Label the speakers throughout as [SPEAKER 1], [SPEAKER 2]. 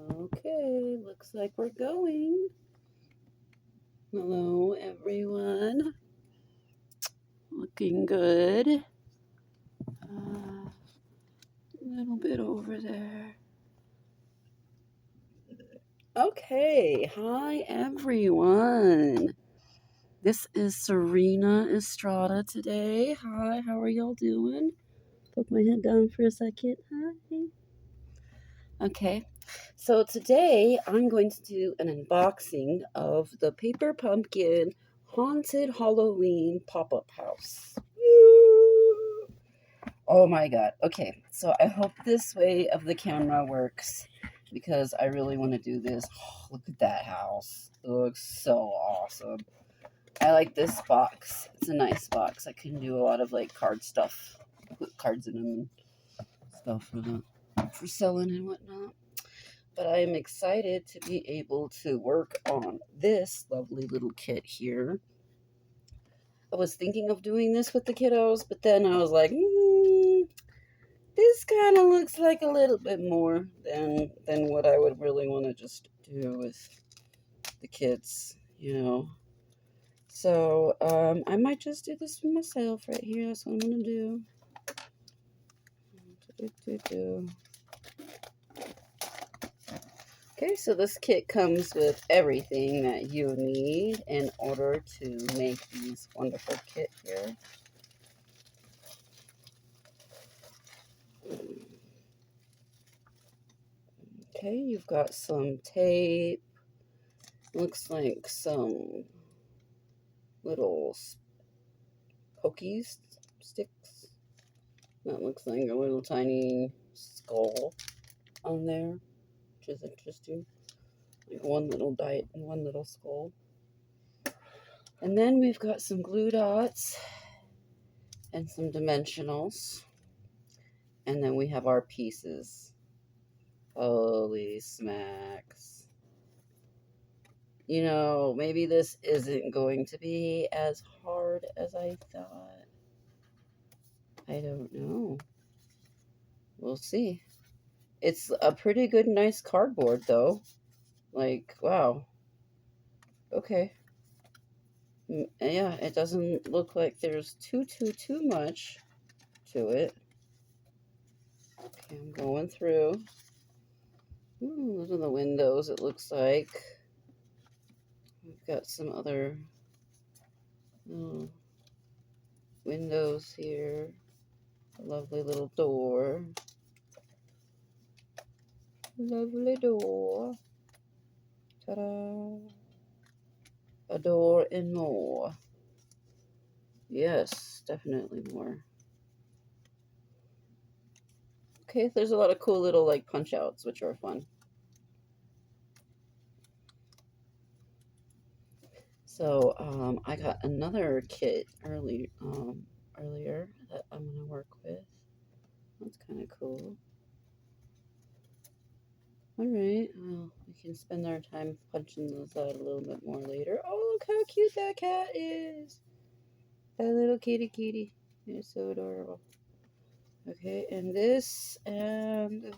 [SPEAKER 1] Okay, looks like we're going. Hello, everyone. Looking good. A little bit over there. Okay, hi, everyone. This is Seryna Estrada today. Hi, how are y'all doing? Poke my head down for a second. Hi. Okay, so today I'm going to do an unboxing of the Paper Pumpkin Haunted Halloween pop-up house. Woo! Oh my god. Okay, so I hope this way of the camera works because I really want to do this. Oh, look at that house. It looks so awesome. I like this box. It's a nice box. I can do a lot of like card stuff. Put cards in them and stuff for selling and whatnot. But I am excited to be able to work on this lovely little kit here. I was thinking of doing this with the kiddos, but then I was like, this kind of looks like a little bit more than what I would really want to just do with the kids, you know. So I might just do this for myself right here. That's what I'm gonna do. Okay, so this kit comes with everything that you need in order to make these wonderful kit here. Okay, you've got some tape. Looks like some little pokey sticks. That looks like a little tiny skull on there, which is interesting. Like one little dot and one little skull. And then we've got some glue dots and some dimensionals. And then we have our pieces. Holy smacks. You know, maybe this isn't going to be as hard as I thought. I don't know. We'll see. It's a pretty good, nice cardboard, though. Like, wow. Okay. Yeah, it doesn't look like there's too much to it. Okay, I'm going through. Ooh, those are the windows, it looks like. We've got some other windows here. A lovely little door. Lovely door. Ta-da. A door and more. Yes, definitely more. Okay, there's a lot of cool little like punch outs, which are fun. So I got another kit earlier that I'm gonna work with. That's kind of cool. All right, well, we can spend our time punching those out a little bit more later. Oh, look how cute that cat is! That little kitty. It's so adorable. Okay, and this, and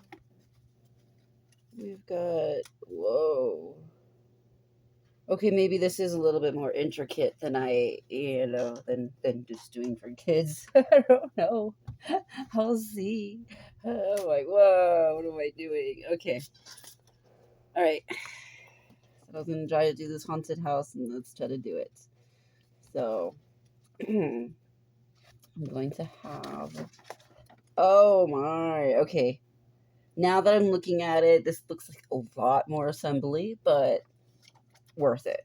[SPEAKER 1] we've got, whoa. Okay, maybe this is a little bit more intricate than than just doing for kids. I don't know. I'll see. Oh my, whoa, what am I doing? Okay. All right. So I was going to try to do this haunted house, and let's try to do it. So, I'm going to have, oh my, okay. Now that I'm looking at it, this looks like a lot more assembly, but worth it.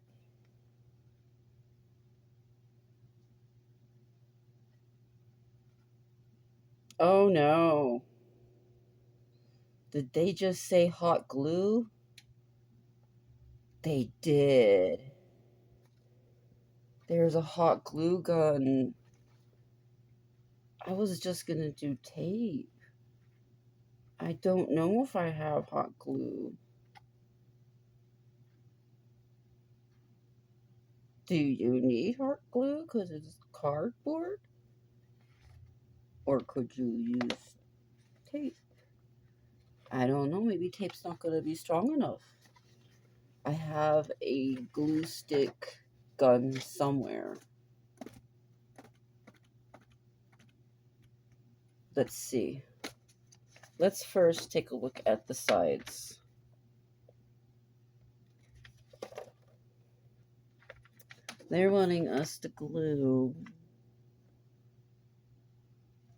[SPEAKER 1] Oh no. Did they just say hot glue? They did. There's a hot glue gun. I was just gonna do tape. I don't know if I have hot glue. Do you need hot glue because it's cardboard? Or could you use tape? I don't know, maybe tape's not going to be strong enough. I have a glue stick gun somewhere. Let's see. Let's first take a look at the sides. They're wanting us to glue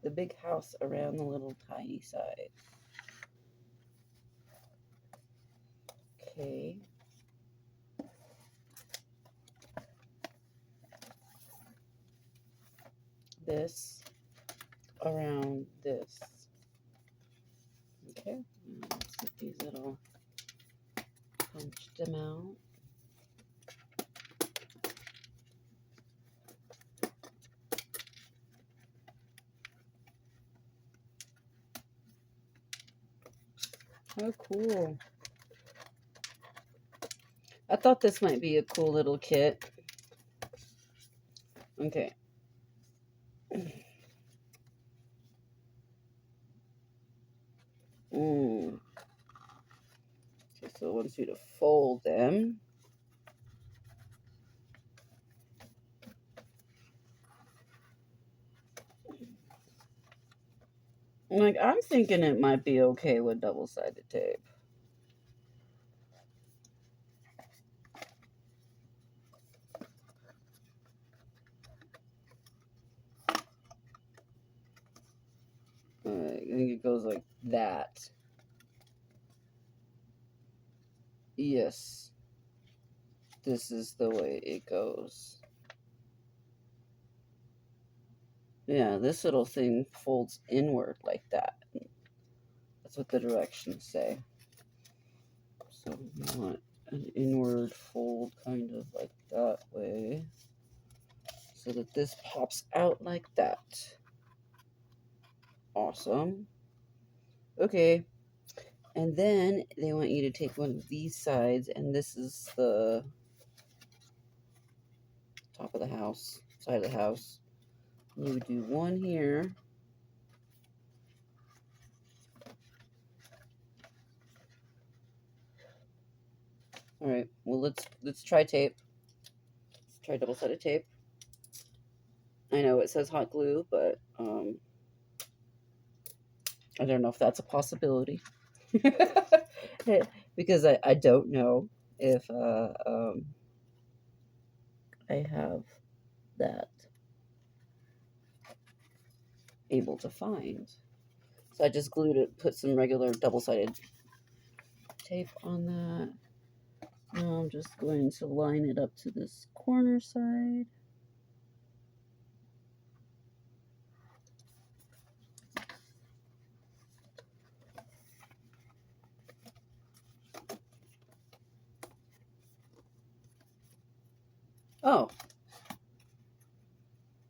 [SPEAKER 1] the big house around the little tiny side. Okay. This around this. Okay. Let's get these little punched them out. Oh, cool. I thought this might be a cool little kit. Okay. Okay, so it wants you to fold them. Like, I'm thinking it might be okay with double-sided tape. I think it goes like that. Yes. This is the way it goes. Yeah, this little thing folds inward like that. That's what the directions say. So you want an inward fold kind of like that way, so that this pops out like that. Awesome. Okay. And then they want you to take one of these sides, and this is the top of the house, side of the house. You would do one here. All right. Well, let's try tape. Let's try double-sided tape. I know it says hot glue, but I don't know if that's a possibility. Because I don't know if I have that able to find. So I just glued it, put some regular double-sided tape on that. Now I'm just going to line it up to this corner side. Oh.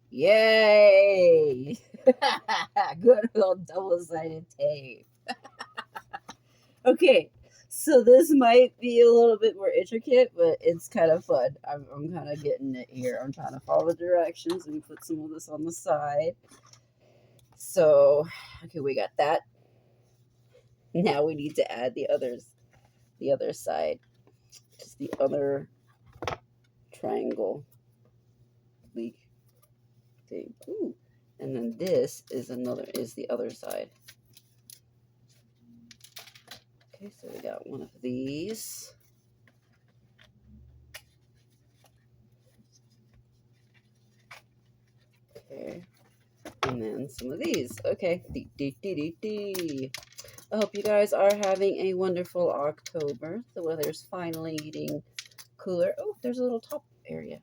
[SPEAKER 1] Yay! Good old double-sided tape. Okay, so this might be a little bit more intricate, but it's kind of fun. I'm kind of getting it here. I'm trying to follow the directions and put some of this on the side. So, okay, we got that. Now we need to add the other side, just the other triangle leak thing. Ooh, and then this is the other side. Okay, so we got one of these. Okay, and then some of these. Okay, I hope you guys are having a wonderful October. The weather's finally getting cooler. Oh, there's a little top area,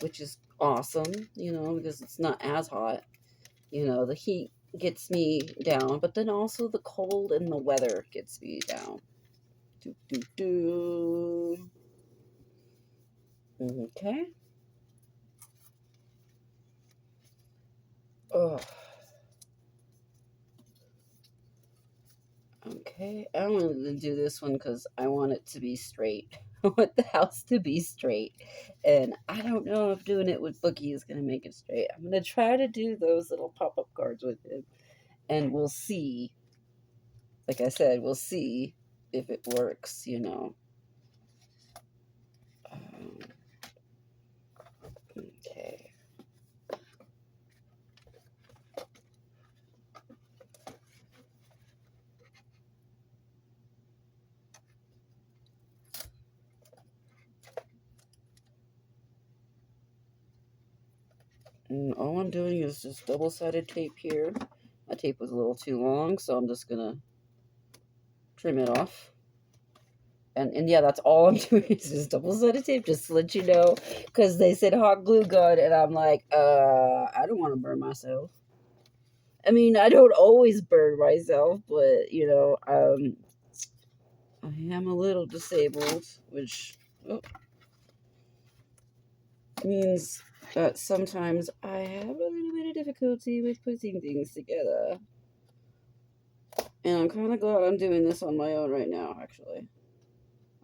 [SPEAKER 1] which is awesome, you know, because it's not as hot. You know, the heat gets me down, but then also the cold and the weather gets me down. Okay. Oh. Okay, I wanted to do this one because I want it to be straight. I want the house to be straight. And I don't know if doing it with Bookie is going to make it straight. I'm going to try to do those little pop-up cards with him. And we'll see like I said, we'll see if it works, you know. Okay. And all I'm doing is just double-sided tape here. My tape was a little too long, so I'm just gonna trim it off. And yeah, that's all I'm doing is just double-sided tape, just to let you know, because they said hot glue gun, and I'm like, I don't want to burn myself. I mean, I don't always burn myself, but you know, I am a little disabled, which means that sometimes I have a little bit of difficulty with putting things together. And I'm kind of glad I'm doing this on my own right now, actually.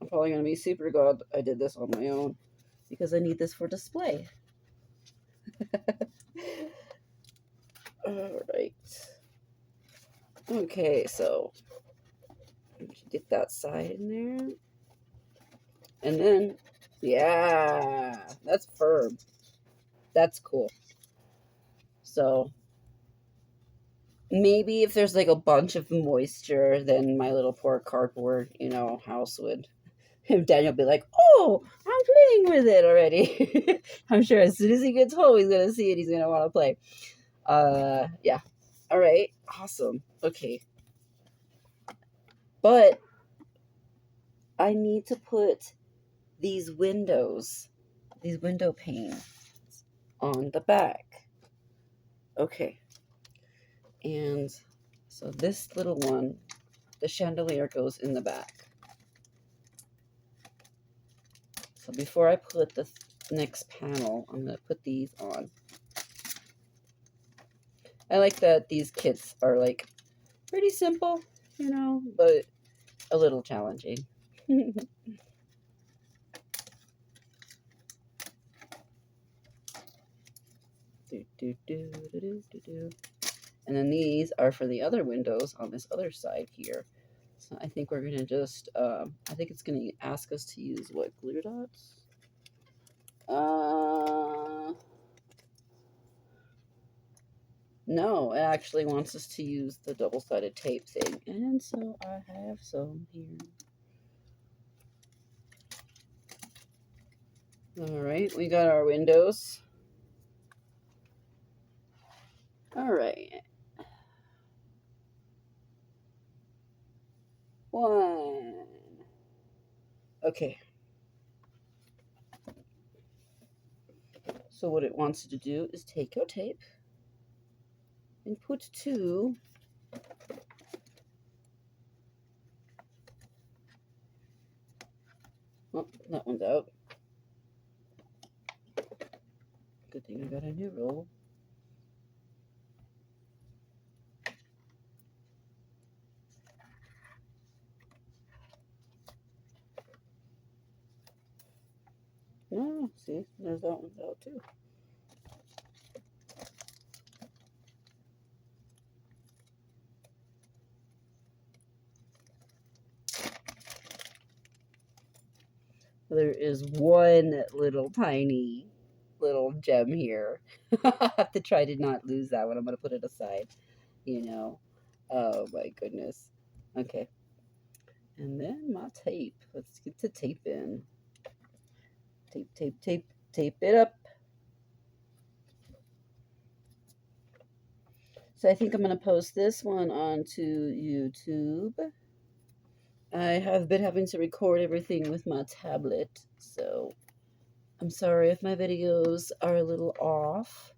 [SPEAKER 1] I'm probably going to be super glad I did this on my own, because I need this for display. Alright. Okay, so get that side in there. And then, yeah, that's firm. That's cool. So, maybe if there's like a bunch of moisture, then my little poor cardboard, you know, house would. Daniel would be like, oh, I'm playing with it already. I'm sure as soon as he gets home, he's going to see it. He's going to want to play. Yeah. All right. Awesome. Okay. But I need to put these window panes on the back. Okay. And so this little one, the chandelier goes in the back. So before I put the next panel, I'm going to put these on. I like that these kits are like pretty simple, you know, but a little challenging. And then these are for the other windows on this other side here. So I think we're going to just, I think it's going to ask us to use what, glitter dots? No, it actually wants us to use the double-sided tape thing. And so I have some here. All right, we got our windows. All right. One. Okay. So what it wants you to do is take your tape and put two oh, that one's out. Good thing I got a new roll. No, see, there's that one's out too. There is one little tiny little gem here. I have to try to not lose that one. I'm going to put it aside, you know. Oh my goodness. Okay. And then my tape. Let's get the tape in. Tape, tape, tape, tape it up. So I think I'm going to post this one onto YouTube. I have been having to record everything with my tablet, so I'm sorry if my videos are a little off.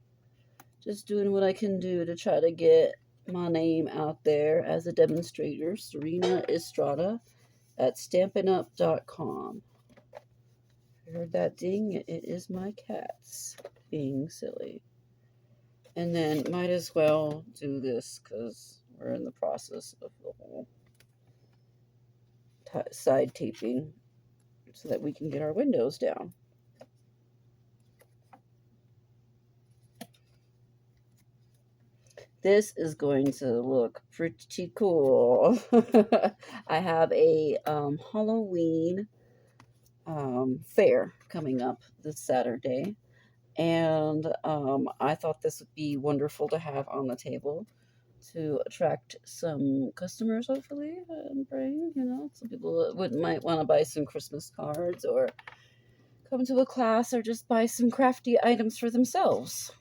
[SPEAKER 1] Just doing what I can do to try to get my name out there as a demonstrator. Seryna Estrada at stampinup.com. Heard that ding? It is my cats being silly. And then might as well do this because we're in the process of the whole side taping so that we can get our windows down. this is going to look pretty cool. I have a Halloween fair coming up this Saturday, and I thought this would be wonderful to have on the table to attract some customers, hopefully, and bring, some people that might want to buy some Christmas cards or come to a class or just buy some crafty items for themselves.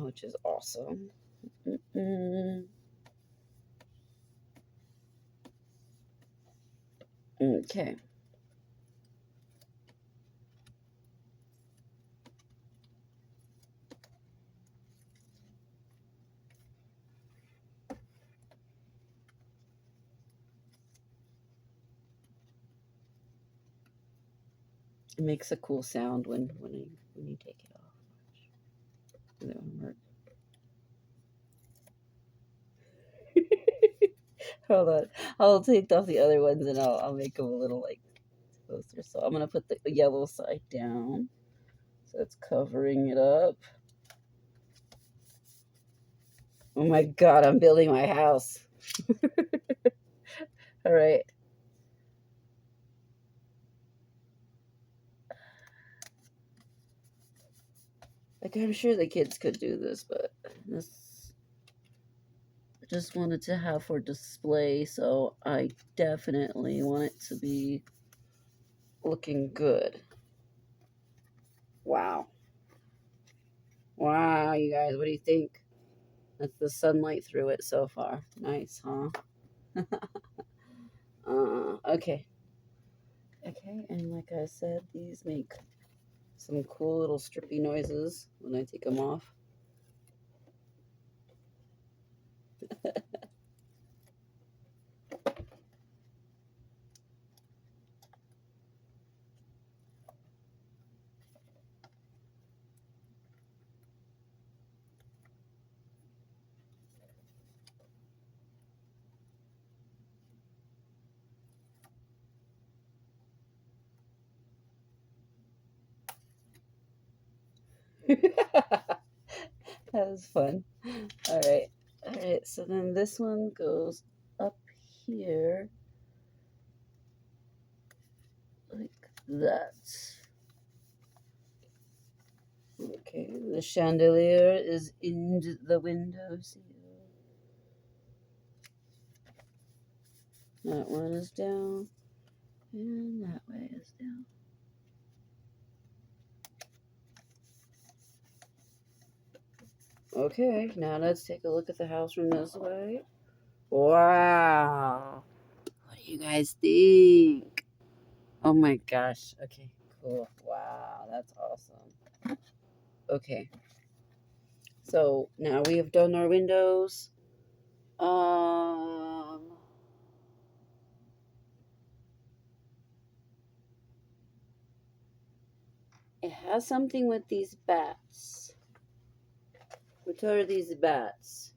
[SPEAKER 1] Which is awesome. Okay. It makes a cool sound when you take it off. That one work. Hold on. I'll take off the other ones and I'll make them a little like closer. So I'm gonna put the yellow side down. So it's covering it up. Oh my god, I'm building my house. All right. Like, I'm sure the kids could do this, but this I just wanted to have for display, so I definitely want it to be looking good. Wow. Wow, you guys, what do you think? That's the sunlight through it so far. Nice, huh? Okay. Okay, and like I said, these make some cool little strippy noises when I take them off. That was fun. All right. All right, so then this one goes up here like that. Okay, the chandelier is in the window sill. That one is down, and that way is down. Okay, now let's take a look at the house from this way. Wow. What do you guys think? Oh my gosh. Okay, cool. Wow, that's awesome. Okay. So now we have done our windows. It has something with these bats. What are these bats?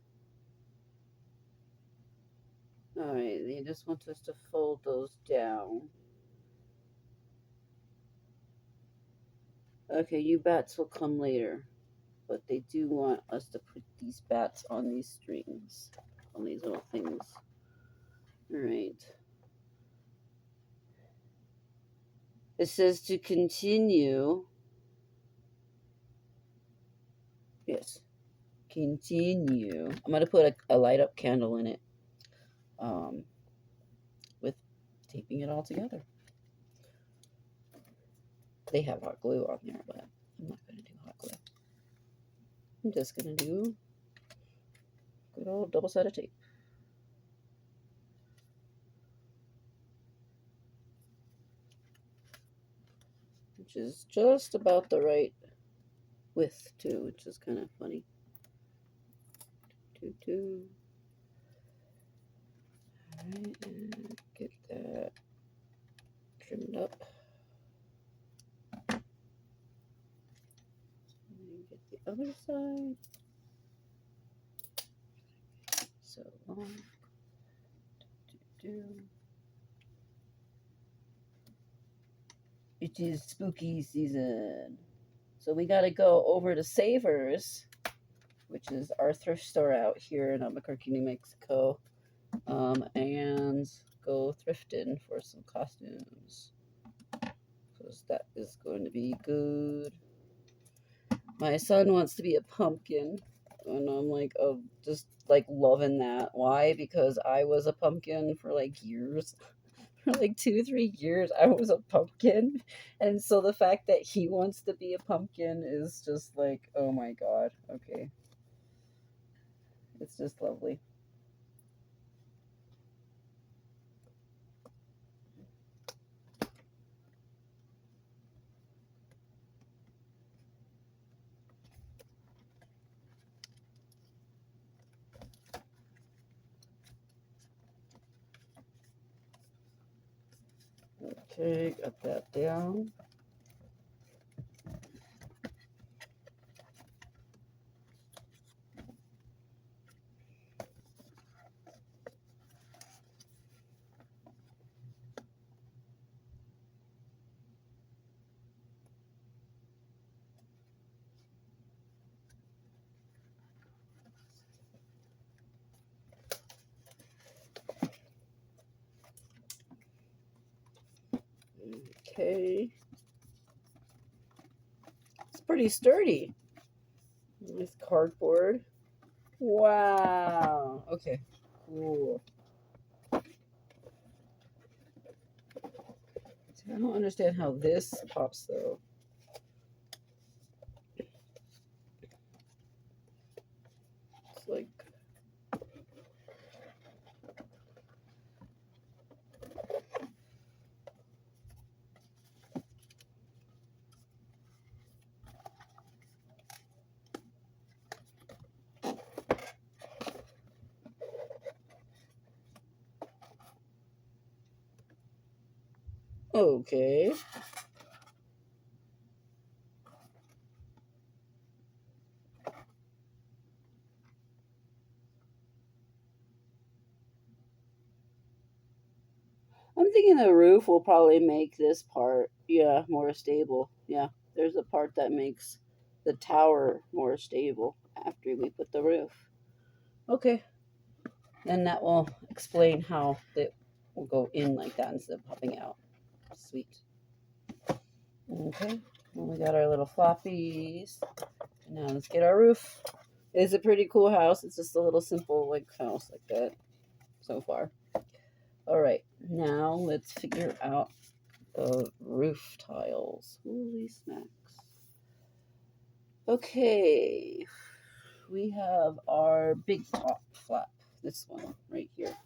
[SPEAKER 1] Alright, they just want us to fold those down. Okay, you bats will come later. But they do want us to put these bats on these strings. On these little things. Alright. It says to continue. Yes. Continue. I'm going to put a light up candle in it. With taping it all together. They have hot glue on there, but I'm not going to do hot glue. I'm just going to do good old double-sided tape. Which is just about the right width, too, which is kind of funny. Alright, and get that trimmed up. And get the other side. So long. It is spooky season. So we got to go over to Savers, which is our thrift store out here in Albuquerque, New Mexico, and go thrifting for some costumes, because that is going to be good. My son wants to be a pumpkin, and I'm like, oh, just like loving that. Why? Because I was a pumpkin for like years. For like 2-3 years, I was a pumpkin. And so the fact that he wants to be a pumpkin is just like, oh my God. Okay. It's just lovely. Okay, got that down. Okay. It's pretty sturdy. Nice cardboard. Wow. Okay. Cool. I don't understand how this pops though. It's like, okay. I'm thinking the roof will probably make this part, yeah, more stable. Yeah, there's a part that makes the tower more stable after we put the roof. Okay, then that will explain how it will go in like that instead of popping out. Sweet. Okay, well, we got our little floppies. Now let's get our roof. It's a pretty cool house. It's just a little simple like house like that so far. All right, now let's figure out the roof tiles. Holy smacks. Okay, we have our big top flap, this one right here.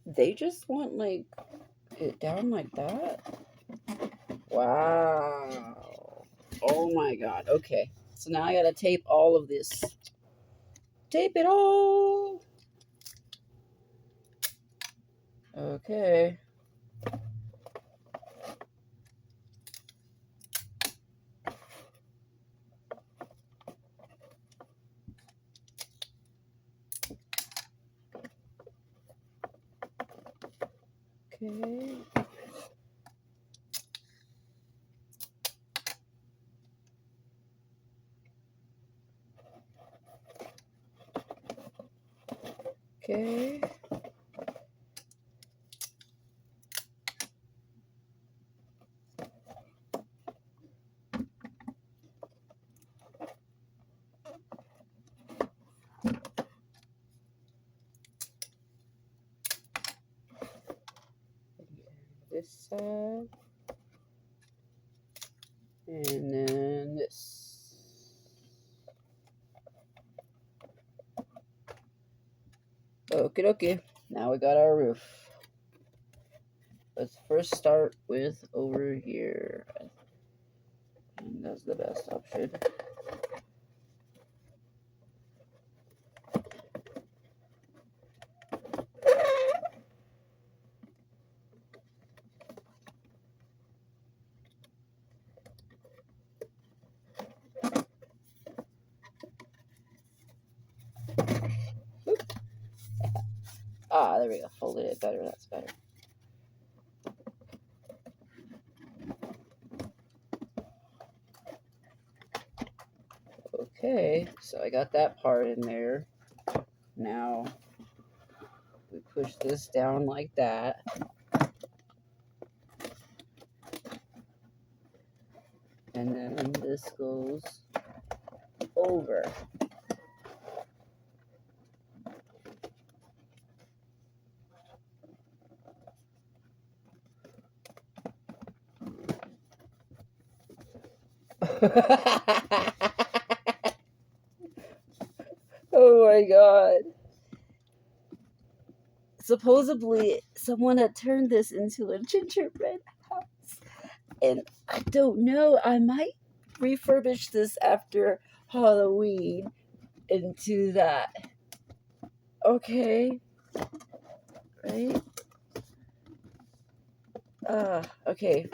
[SPEAKER 1] They just want like it down like that. Wow. Oh my God. Okay, so now I gotta tape all of this. Tape it all. Okay. Okay. Okay. This side. And then this. Okie dokie. Now we got our roof. Let's first start with over here. And that's the best option. Ah, there we go. Folded it better. That's better. Okay, so I got that part in there. Now we push this down like that. And then this goes over. Oh my god. Supposedly, someone had turned this into a gingerbread house. And I don't know, I might refurbish this after Halloween into that. Okay. Right? Okay.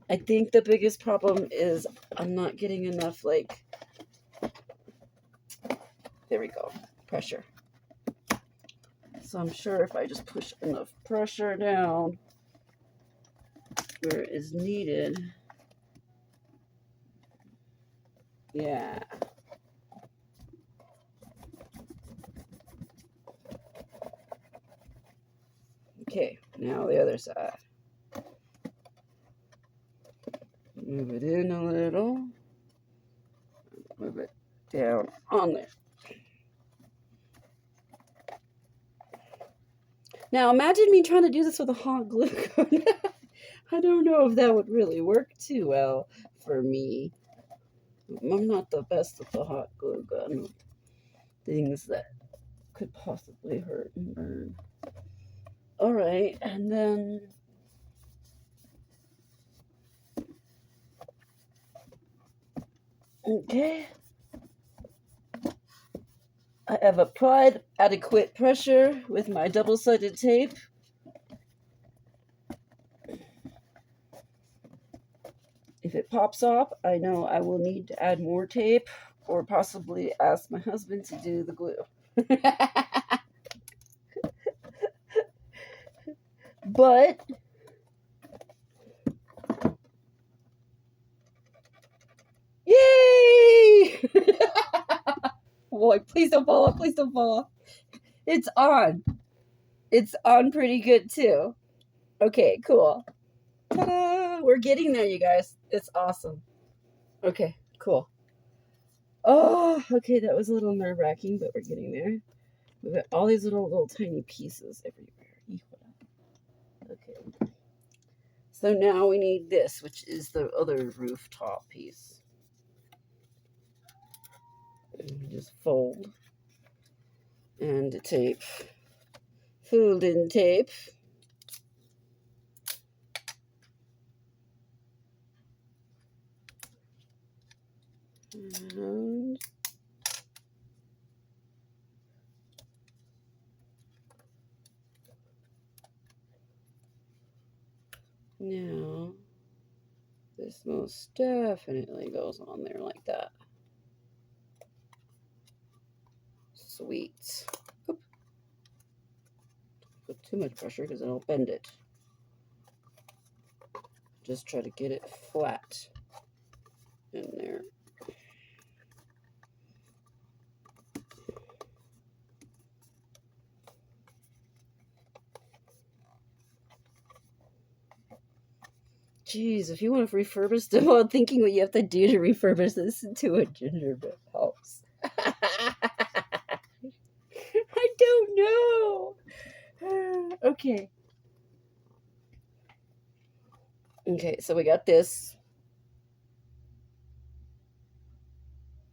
[SPEAKER 1] I think the biggest problem is I'm not getting enough, like, there we go, pressure. So I'm sure if I just push enough pressure down where it is needed. Yeah. Okay, now the other side. Move it in a little. Move it down on there. Now imagine me trying to do this with a hot glue gun. I don't know if that would really work too well for me. I'm not the best with the hot glue gun. Things that could possibly hurt and burn. Alright, and then okay. I have applied adequate pressure with my double-sided tape. If it pops off, I know I will need to add more tape or possibly ask my husband to do the glue. But yay! Boy, please don't fall off, please don't fall off. It's on. It's on pretty good too. Okay, cool. Ta-da! We're getting there, you guys. It's awesome. Okay, cool. Oh, okay, that was a little nerve-wracking, but we're getting there. We've got all these little tiny pieces everywhere. Okay. So now we need this, which is the other rooftop piece. And just fold and tape. Fold in tape. And now this most definitely goes on there like that. Sweet. Oop. Put too much pressure because it'll bend it. Just try to get it flat in there. Jeez, if you want to refurbish them, I'm thinking what you have to do to refurbish this into a gingerbread house. I don't know. Okay. Okay, so we got this.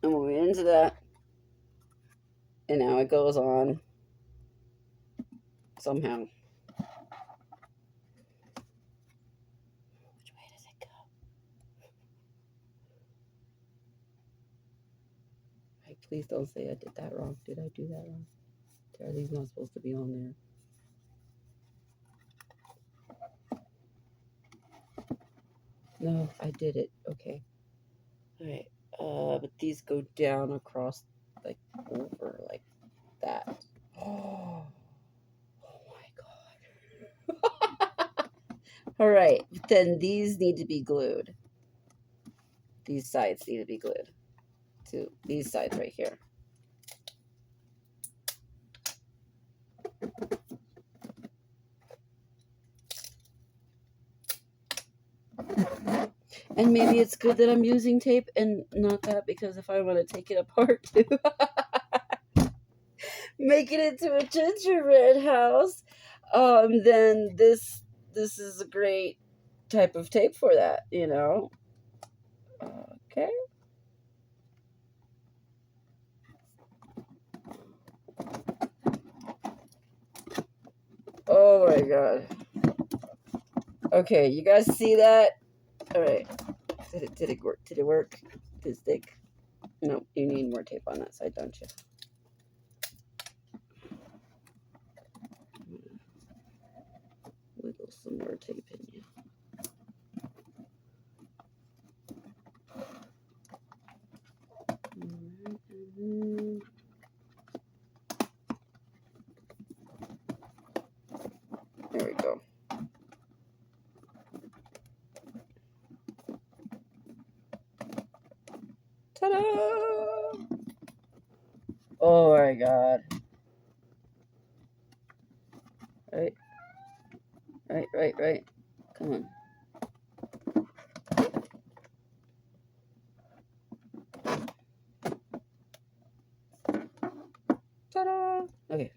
[SPEAKER 1] And we'll get into that. And now it goes on somehow. Which way does it go? Hey, please don't say I did that wrong. Did I do that wrong? Are these not supposed to be on there? No, I did it. Okay. All right. But these go down across, like, over, like that. Oh my god. All right. Then these need to be glued. These sides need to be glued to these sides right here. And maybe it's good that I'm using tape and not that, because if I want to take it apart too, make it into a gingerbread house, then this is a great type of tape for that, you know. Okay. Oh my god. Okay, you guys see that? All right. Did it work? Did it work? Did it stick? No, you need more tape on that side, don't you? Wiggle some more tape in you. There we go. Ta-da! Oh my god. Right. Right. Come on. Ta-da! Okay.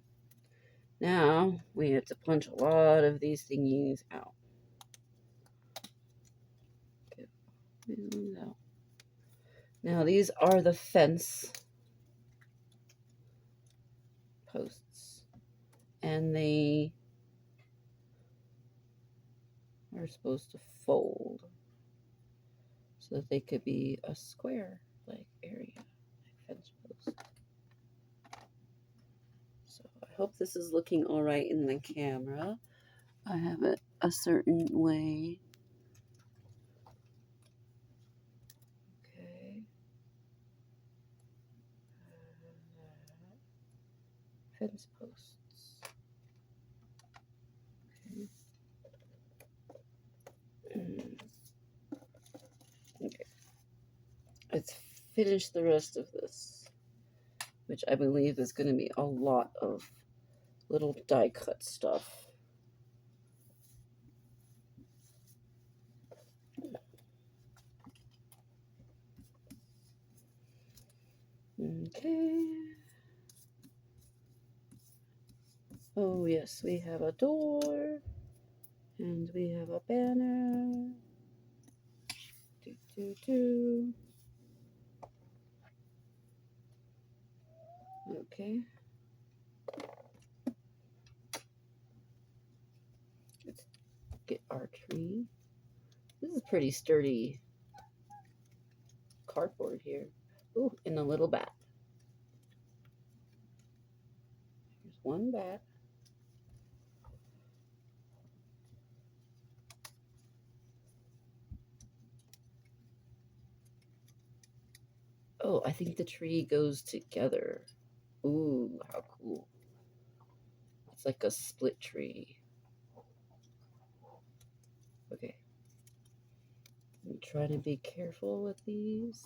[SPEAKER 1] Now we have to punch a lot of these thingies out. Get these ones out. Now these are the fence posts, and they are supposed to fold so that they could be a square like area, like fence post. So I hope this is looking all right in the camera. I have it a certain way. Okay. Fence posts. Okay. Okay. Let's finish the rest of this, which I believe is going to be a lot of little die cut stuff. Okay. Oh yes, we have a door, and we have a banner. Okay. Let's get our tree. This is pretty sturdy cardboard here. Ooh, and a little bat. Here's one bat. Oh, I think the tree goes together. Ooh, how cool. It's like a split tree. Okay. I'm trying to be careful with these.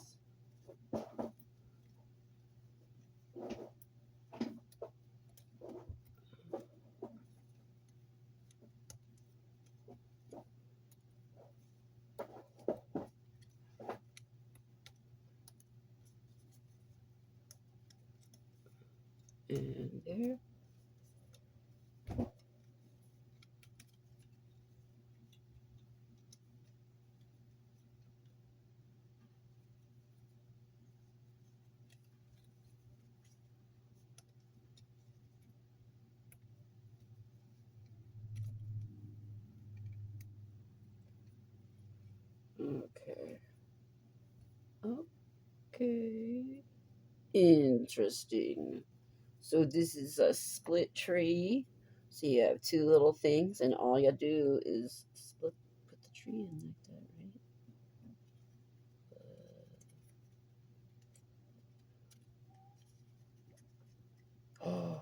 [SPEAKER 1] And there. Okay. Okay. Interesting. So this is a split tree. So you have two little things, and all you do is put the tree in like that, right? Oh.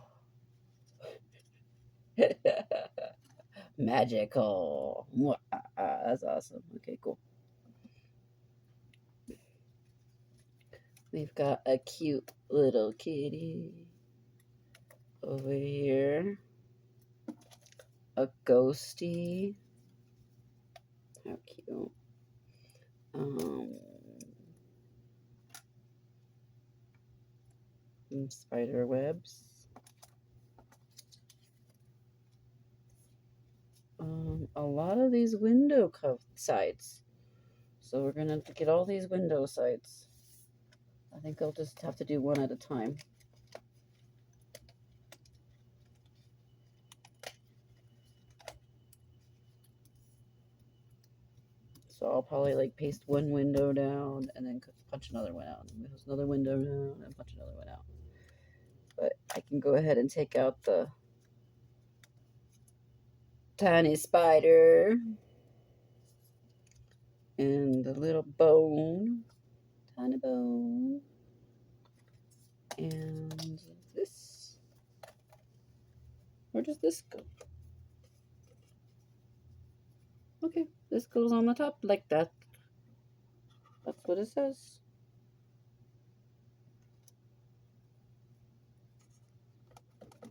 [SPEAKER 1] Magical. That's awesome. Okay, cool. We've got a cute little kitty over here. A ghosty. How cute. Some spider webs. A lot of these window sides. So we're gonna get all these window sides. I think I'll just have to do one at a time. So I'll probably like paste one window down and then punch another one out. And there's another window down and punch another one out. But I can go ahead and take out the tiny spider and the little bone, tiny bone, and this. Where does this go? Okay, this goes on the top like that. That's what it says.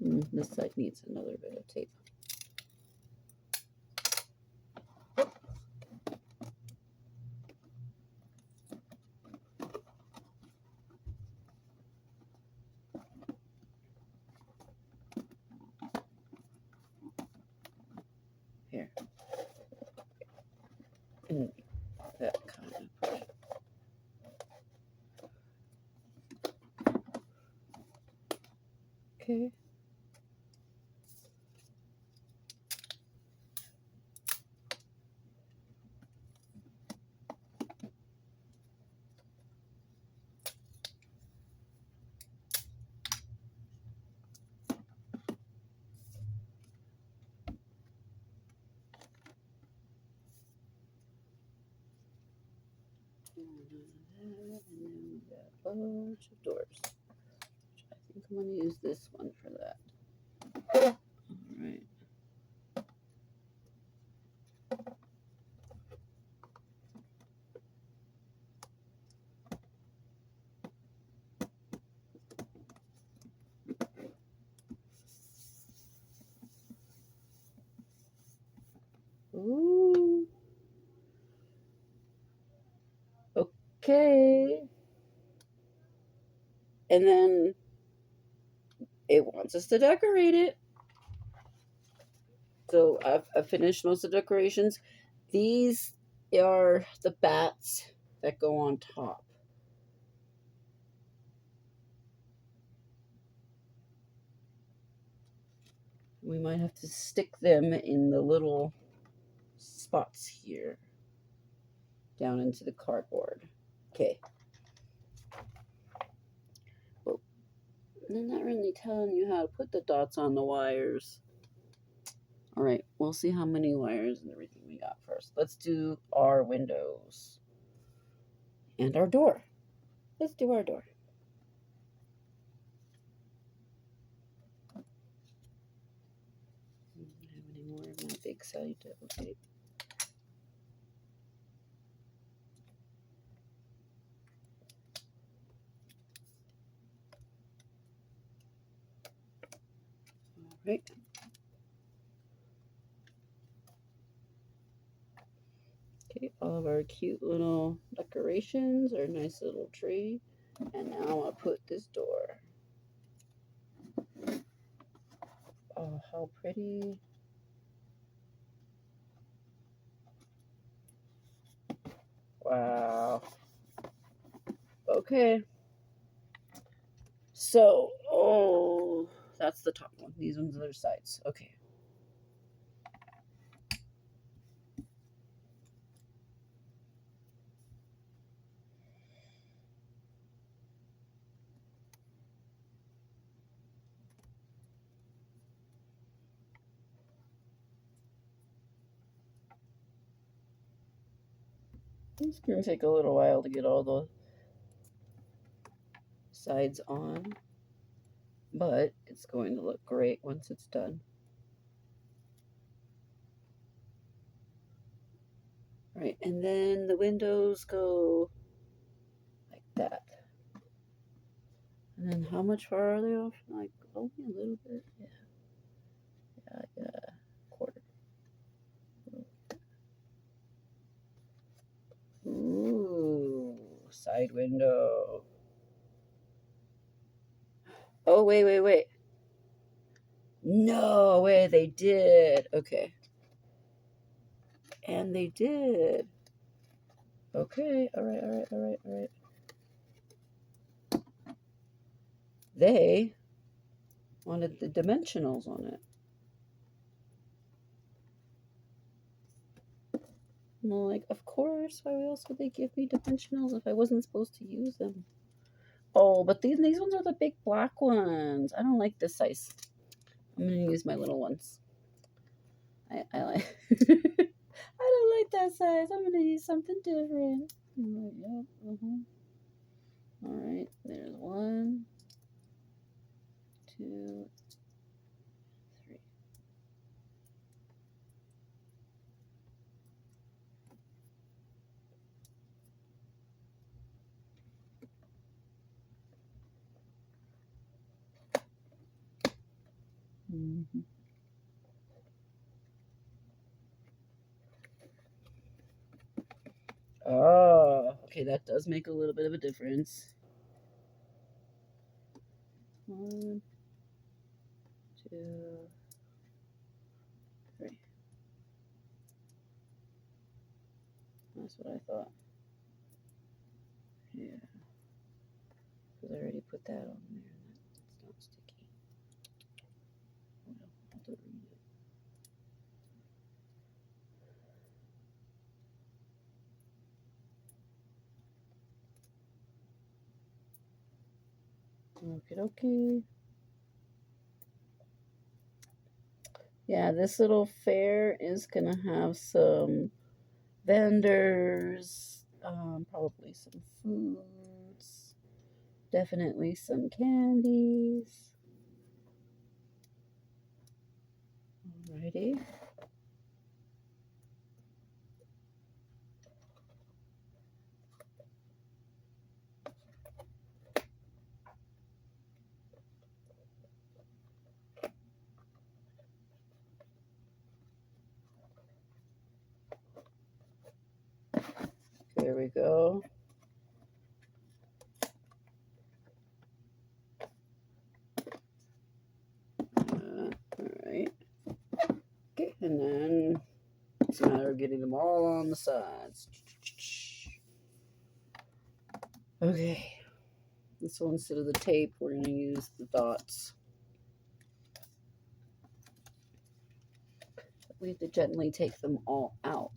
[SPEAKER 1] This side needs another bit of tape. Here. And that kind of. Okay. And then we got a bunch of doors. I think I'm going to use this one for that. All right. Ooh. Okay. And then it wants us to decorate it. So I've finished most of the decorations. These are the bats that go on top. We might have to stick them in the little spots here down into the cardboard. Okay. Well, they're not really telling you how to put the dots on the wires. All right, we'll see how many wires and everything we got first. Let's do our windows and our door. Let's do our door. I don't have any more of my big side double tape. All right. Okay, all of our cute little decorations, our nice little tree. And now I'll put this door. Oh, how pretty. Wow. Okay. So, oh, that's the top one. These ones are the sides. Okay. It's going to take a little while to get all the sides on, but it's going to look great once it's done. Right, and then the windows go like that. And then how much far are they off? Like only a little bit. Yeah. Yeah, quarter. Ooh, side window. Oh, wait. No way, they did. Okay. And they did. Okay, all right. They wanted the dimensionals on it. And I'm like, of course, why else would they give me dimensionals if I wasn't supposed to use them? Oh, but these ones are the big black ones. I don't like this size. I'm gonna use my little ones. I like I don't like that size. I'm gonna use something different. Yep. All right, there's 1, 2, 3. Mm-hmm. Oh, okay, that does make a little bit of a difference. 1, 2, 3. That's what I thought. Yeah, because I already put that on there. It's not sticky. I'll have to read it. Okay. Yeah, this little fair is gonna have some vendors, probably some foods, definitely some candies. Alrighty. There we go. Alright. Okay, and then it's a matter of getting them all on the sides. Okay. So instead of the tape, we're going to use the dots. We have to gently take them all out.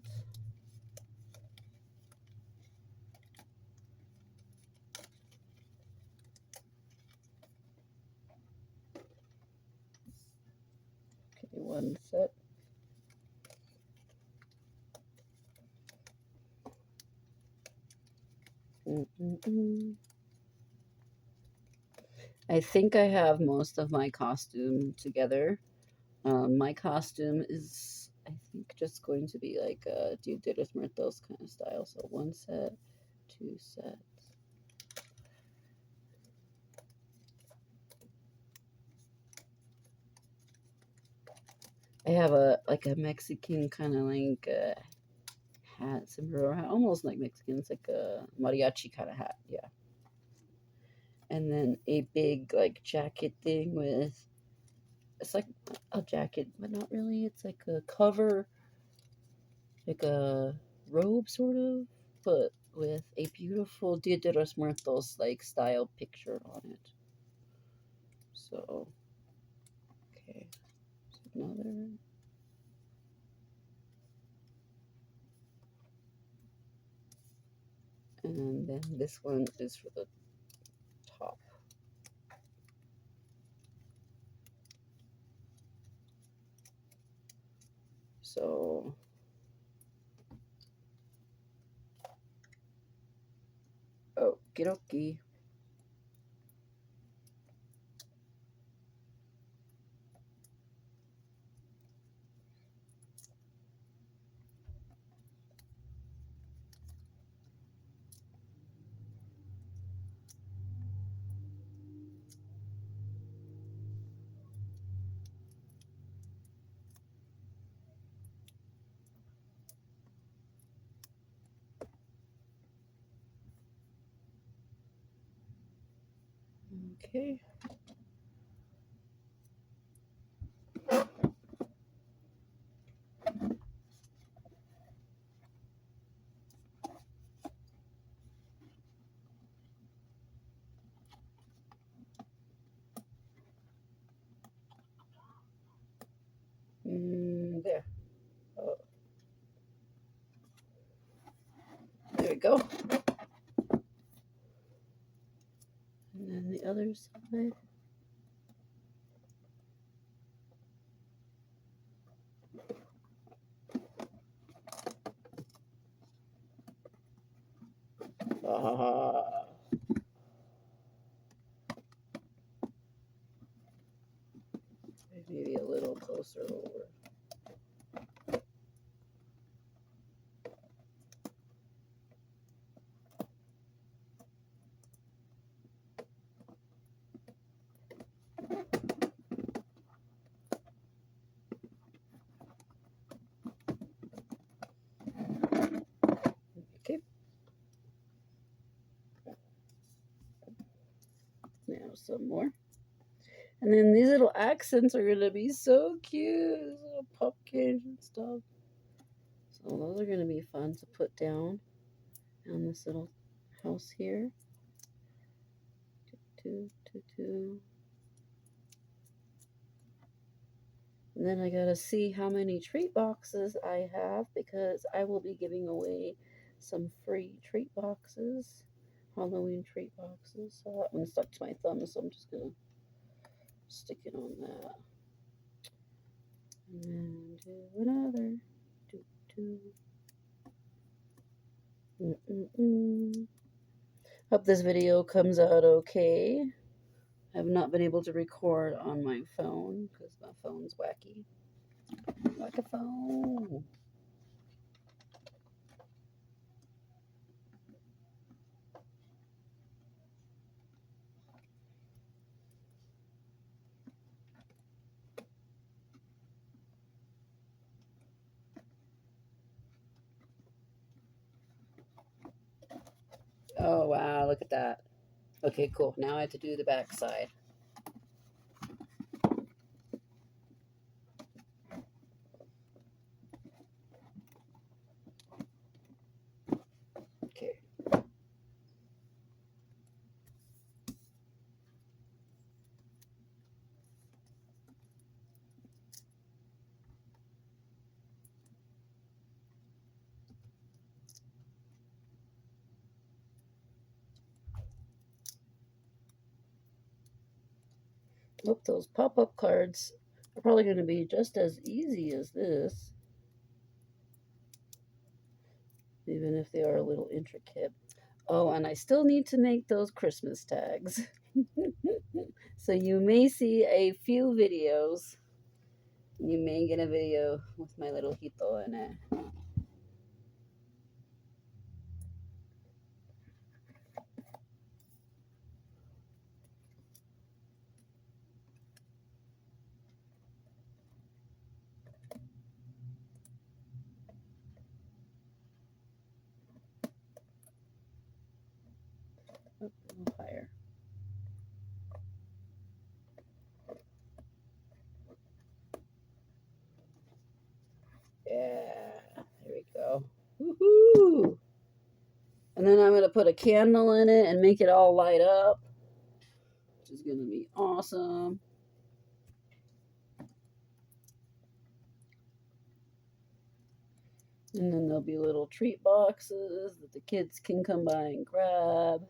[SPEAKER 1] Okay, one set. I think I have most of my costume together. My costume is, I think, just going to be like a Dia de los Muertos kind of style. So 1 set, 2 sets. I have a Mexican kind of like hat, sombrero hat, almost like Mexican. It's like a mariachi kind of hat, yeah. And then a big like jacket thing with, it's like a jacket, but not really. It's like a cover, like a robe sort of, but with a beautiful Dia de los Muertos like style picture on it. So, okay, another. And then this one is for the top. So, okie dokie. Okay. There. Oh, there we go. And then the other side. Ah. Maybe a little closer over. Okay. Now some more. And then these little accents are going to be so cute. These little pumpkins and stuff. So those are going to be fun to put down on this little house here. Two. And then I got to see how many treat boxes I have because I will be giving away some free treat boxes. Halloween treat boxes. So that one stuck to my thumb, so I'm just going to stick it on that. And then do another. Hope this video comes out okay. I have not been able to record on my phone because my phone's wacky. Like a phone. Oh, wow, look at that. Okay, cool. Now I have to do the back side. Okay. Look, those pop-up cards are probably going to be just as easy as this, even if they are a little intricate. Oh, and I still need to make those Christmas tags. So you may see a few videos. You may get a video with my little hito in it. Oh, a little higher. Yeah, there we go. Woohoo! And then I'm going to put a candle in it and make it all light up, which is going to be awesome. And then there'll be little treat boxes that the kids can come by and grab.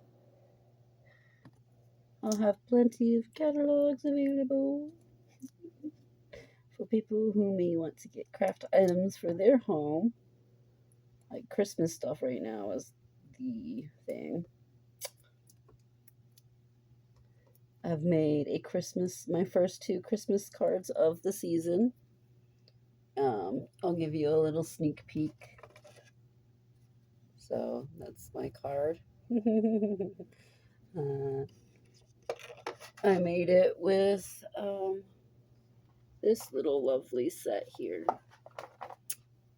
[SPEAKER 1] I'll have plenty of catalogs available for people who may want to get craft items for their home. Like Christmas stuff right now is the thing. I've made my first 2 Christmas cards of the season. I'll give you a little sneak peek. So that's my card. I made it with this little lovely set here.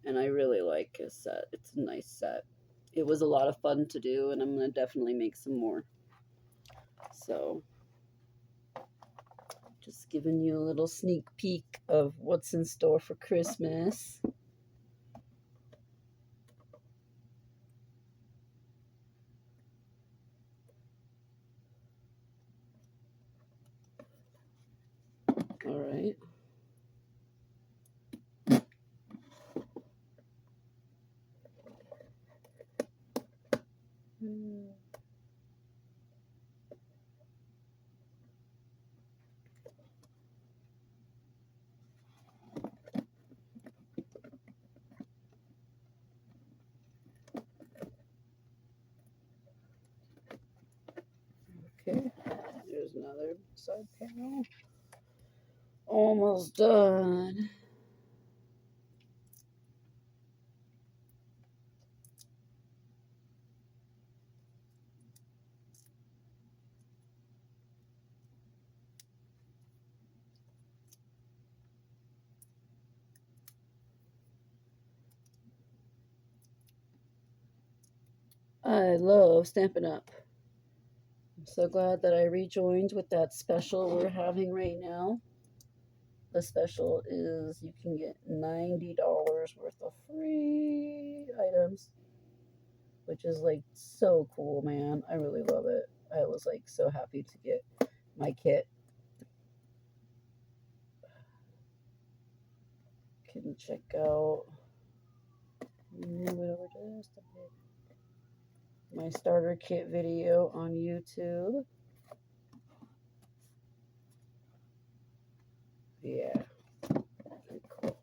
[SPEAKER 1] And I really like this set. It's a nice set. It was a lot of fun to do, and I'm going to definitely make some more. So Just giving you a little sneak peek of what's in store for Christmas. All right. Okay, there's another side panel. Almost done. I love Stampin' Up. I'm so glad that I rejoined with that special we're having right now. The special is you can get $90 worth of free items, which is like so cool, man. I really love it. I was like so happy to get my kit. Can check out my starter kit video on YouTube. Yeah, pretty cool.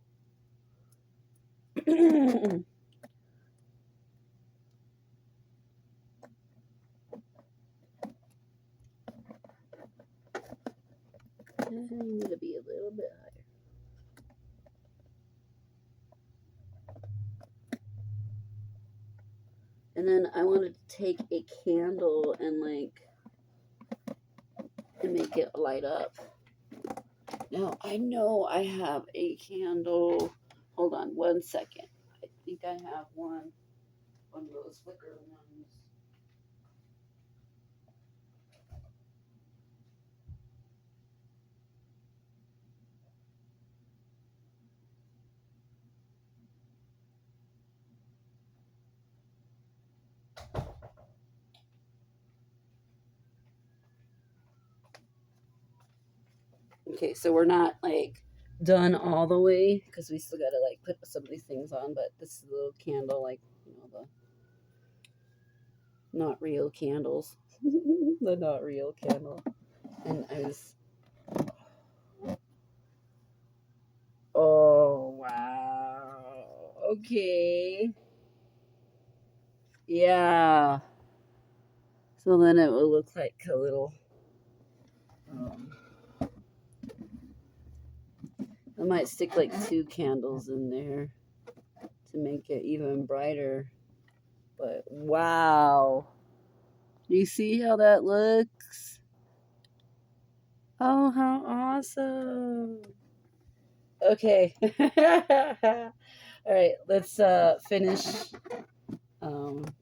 [SPEAKER 1] I need to be a little bit higher. And then I wanted to take a candle and make it light up. Now I know I have a candle. Hold on 1 second. I think I have one of those flicker ones. Okay, so we're not like done all the way because we still gotta like put some of these things on, but this is a little candle, like, you know, the not real candles. The not real candle. And I was, oh wow. Okay. Yeah. So then it will look like a little I might stick like 2 candles in there to make it even brighter. But wow. You see how that looks? Oh, how awesome. Okay. All right, let's finish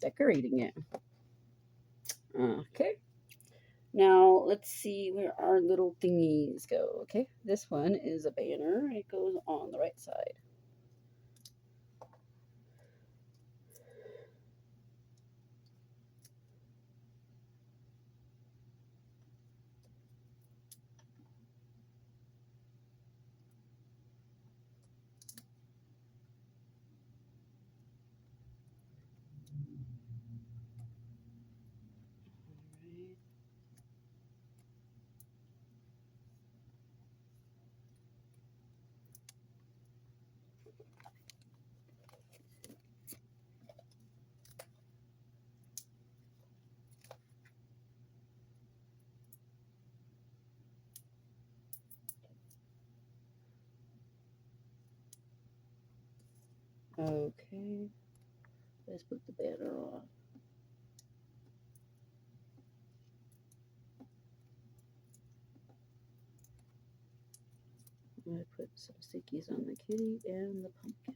[SPEAKER 1] decorating it. Okay. Now let's see where our little thingies go. Okay, this one is a banner. It goes on the right side. Okay, let's put the banner on. I'm going to put some stickies on the kitty and the pumpkin.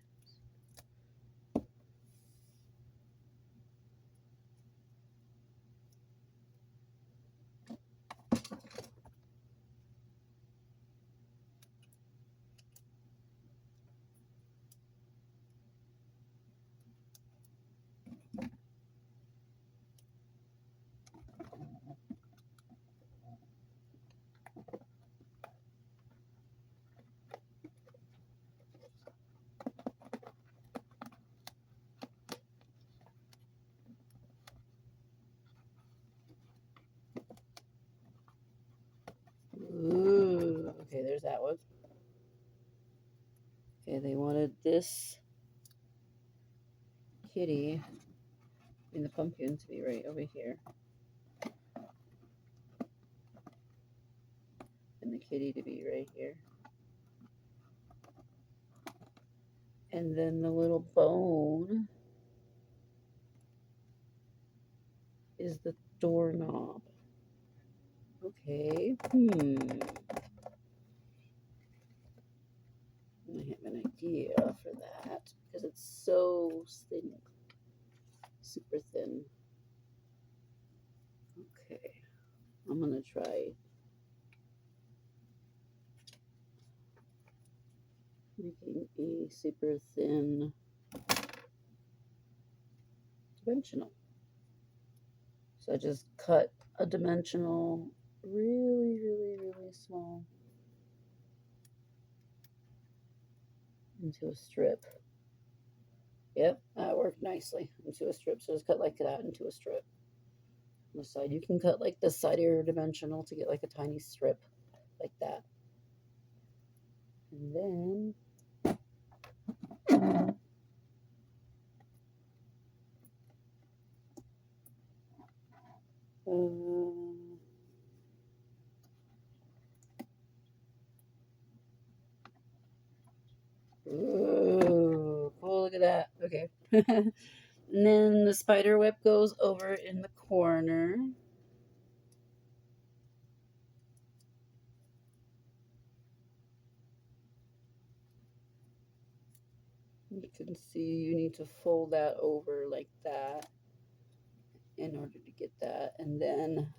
[SPEAKER 1] there's that one. Okay, they wanted this kitty in the pumpkin to be right over here. And the kitty to be right here. And then the little bone is the doorknob. Okay. I have an idea for that because it's so thin. Super thin. Okay. I'm going to try making a super thin dimensional. So I just cut a dimensional really, really, really small into a strip. Yep, that worked nicely into a strip. So just cut like that into a strip. On the side, you can cut like the side of your dimensional to get like a tiny strip like that. And then ooh, cool, look at that. Okay. And then the spider web goes over in the corner. You can see you need to fold that over like that in order to get that. And then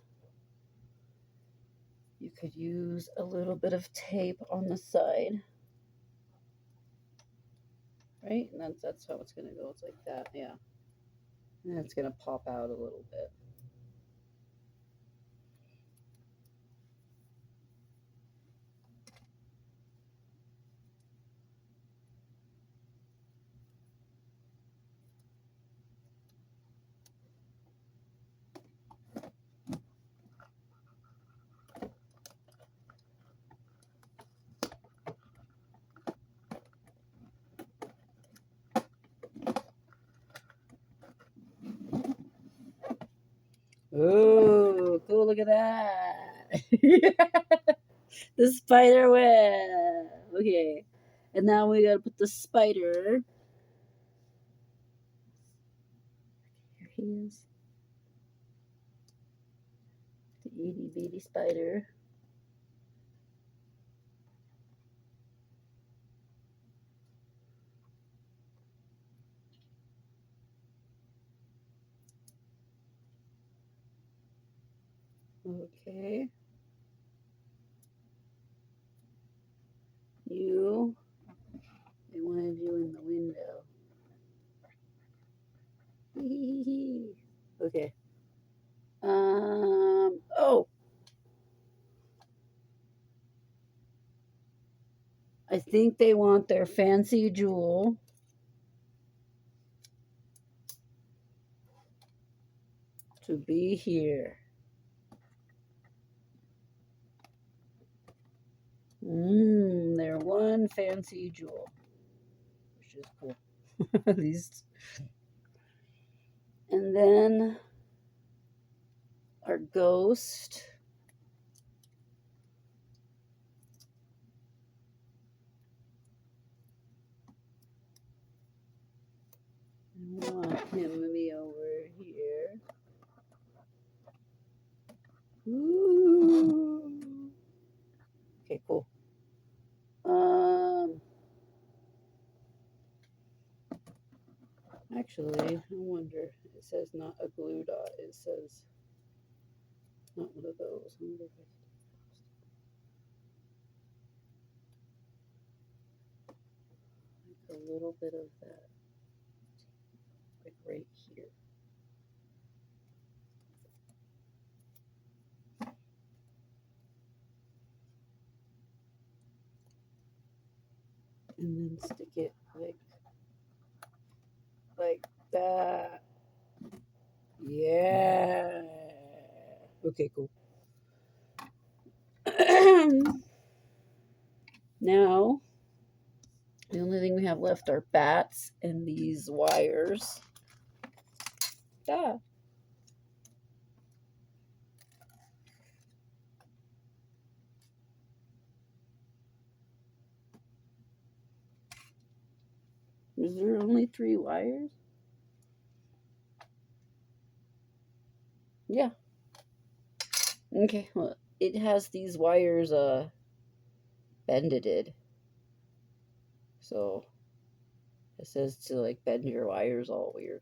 [SPEAKER 1] you could use a little bit of tape on the side. Right? And that's how it's going to go. It's like that, yeah. And it's going to pop out a little bit. Oh, cool, look at that. The spider web. Okay. And now we gotta put the spider. Here he is. The itty bitty spider. Okay. You. They wanted you in the window. Okay. Oh. I think they want their fancy jewel to be here. Their one fancy jewel, which is cool. At least. And then our ghost. I want him to be over here. Ooh. Okay, cool. Actually, I wonder. It says not a glue dot. It says not one of those. I wonder if I can like a little bit of that, like right here. And then stick it like that. Yeah. Okay, cool. Now, the only thing we have left are bats and these wires. Ah. Is there only 3 wires? Yeah. Okay, well, it has these wires bended. So it says to like bend your wires all weird.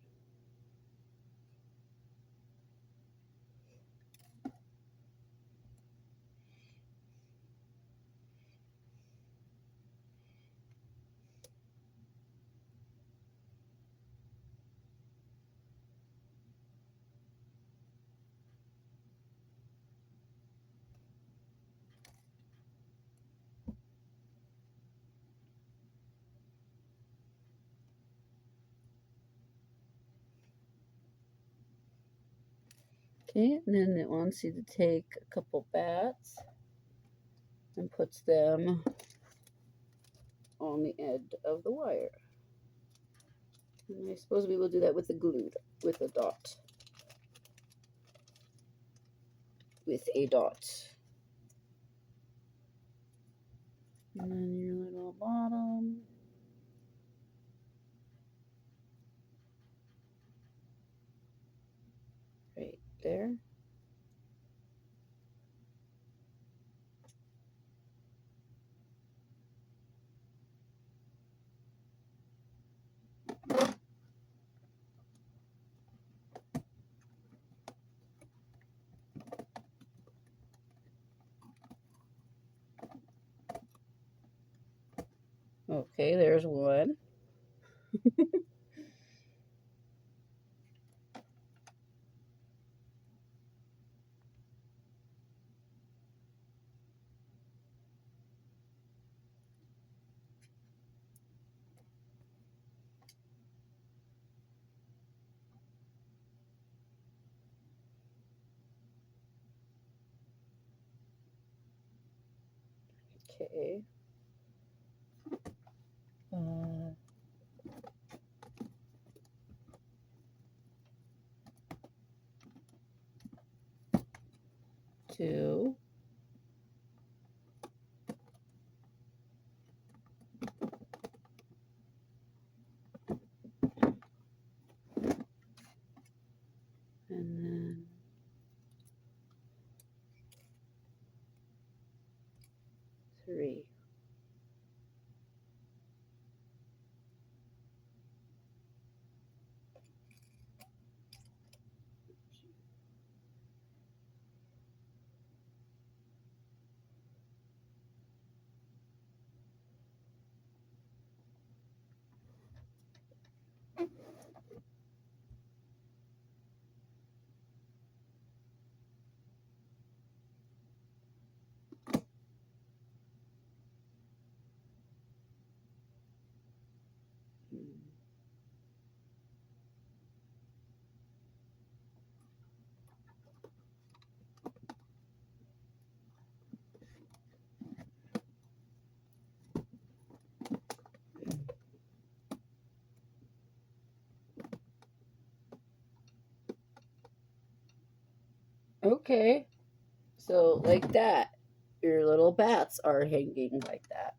[SPEAKER 1] Okay, and then it wants you to take a couple bats and puts them on the edge of the wire. And I suppose we will do that with the glue, with a dot. With a dot. And then your little bottom. Right there. Okay, there's one. Okay. 2. And then 3. Okay. So like that. Your little bats are hanging like that.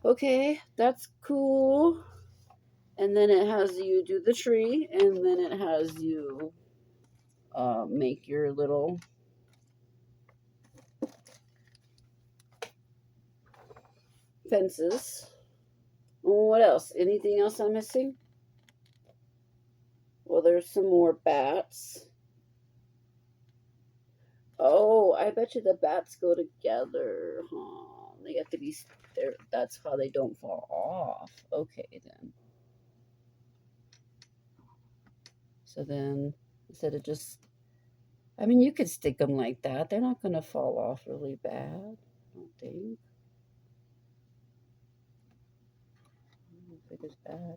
[SPEAKER 1] Okay, that's cool. And then it has you do the tree, and then it has you make your little fences. What else? Anything else I'm missing? Well, there's some more bats. Oh, I bet you the bats go together, huh? They have to be there. That's how they don't fall off. Okay, then. So then, instead of just, I mean, you could stick them like that. They're not going to fall off really bad, I don't think. I don't think it's bad.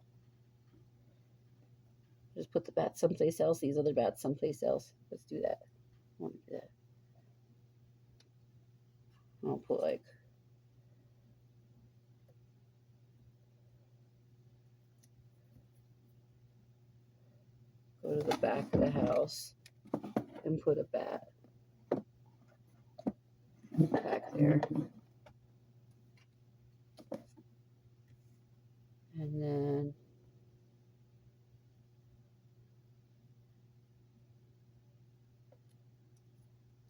[SPEAKER 1] Just put the bats someplace else, these other bats someplace else. Let's do that. I want to do that. I'll put like go to the back of the house and put a bat back there. And then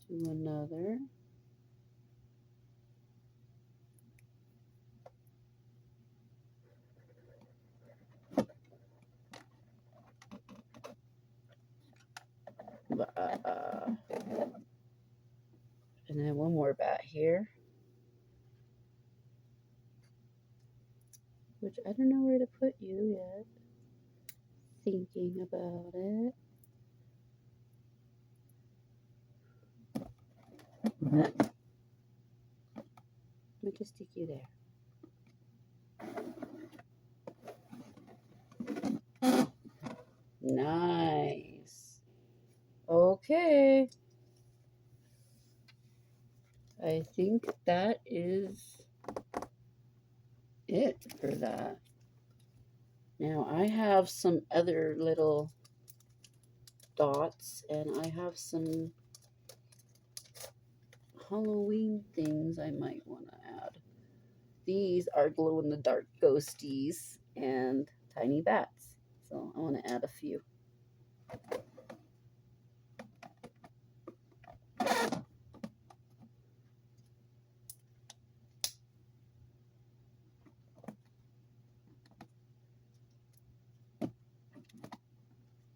[SPEAKER 1] do another. And then one more bat here, which I don't know where to put you yet. Thinking about it. Let me just stick you there. Nice. Okay. I think that is it for that. Now I have some other little dots, and I have some Halloween things I might want to add. These are glow-in-the-dark ghosties and tiny bats. So I want to add a few.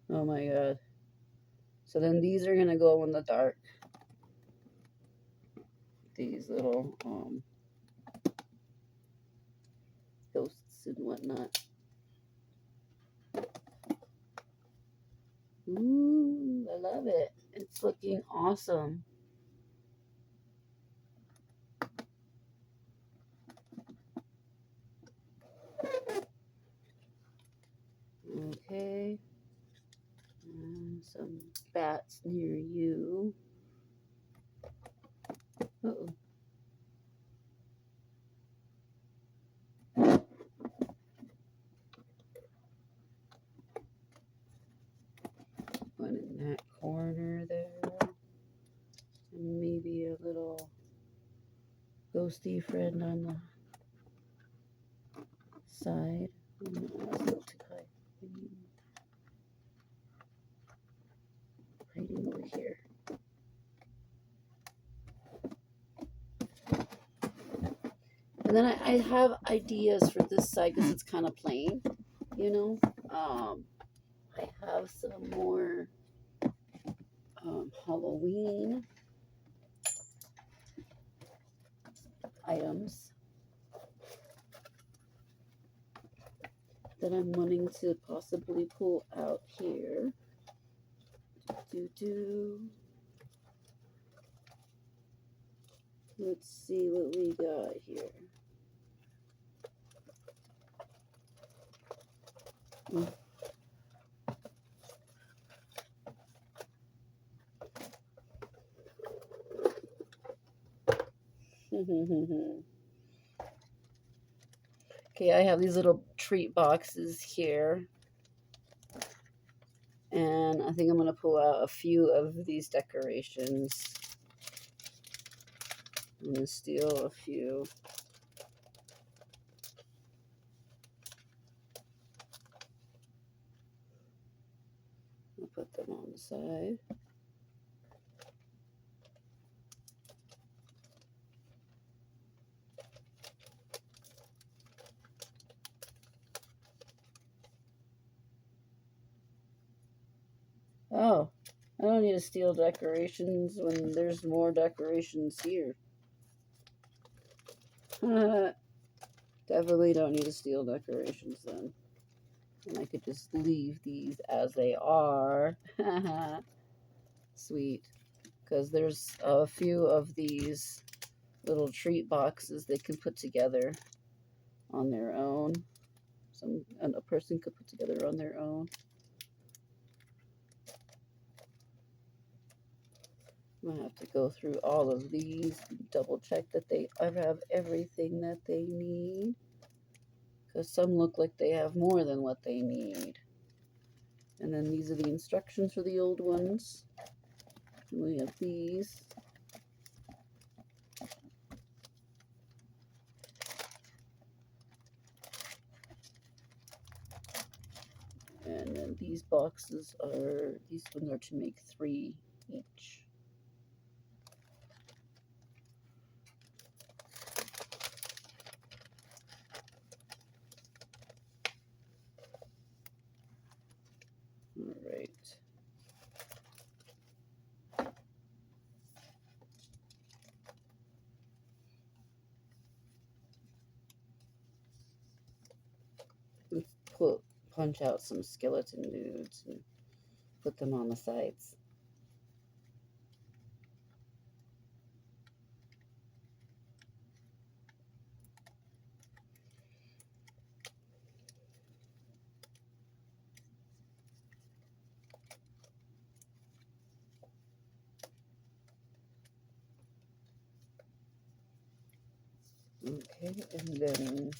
[SPEAKER 1] Oh my god. So then these are going to glow in the dark. These little ghosts and whatnot. Ooh, I love it. It's looking awesome. Okay. And some bats near you. Uh-oh. One in that corner there. And maybe a little ghosty friend on the side. Hiding over here. And then I have ideas for this side because it's kind of plain, you know. I have some more Halloween items that I'm wanting to possibly pull out here. Let's see what we got here. Okay, I have these little treat boxes here. And I think I'm going to pull out a few of these decorations. I'm going to steal a few. I'll put them on the side. Oh, I don't need to steal decorations when there's more decorations here. Definitely don't need to steal decorations then. And I could just leave these as they are. Sweet. Because there's a few of these little treat boxes they can put together on their own. A person could put together on their own. I'm gonna have to go through all of these, double check that I have everything that they need. Because some look like they have more than what they need. And then these are the instructions for the old ones. And we have these. And then these boxes are, these ones are to make 3 each. All right. Punch out some skeleton dudes and put them on the sides. Okay, and then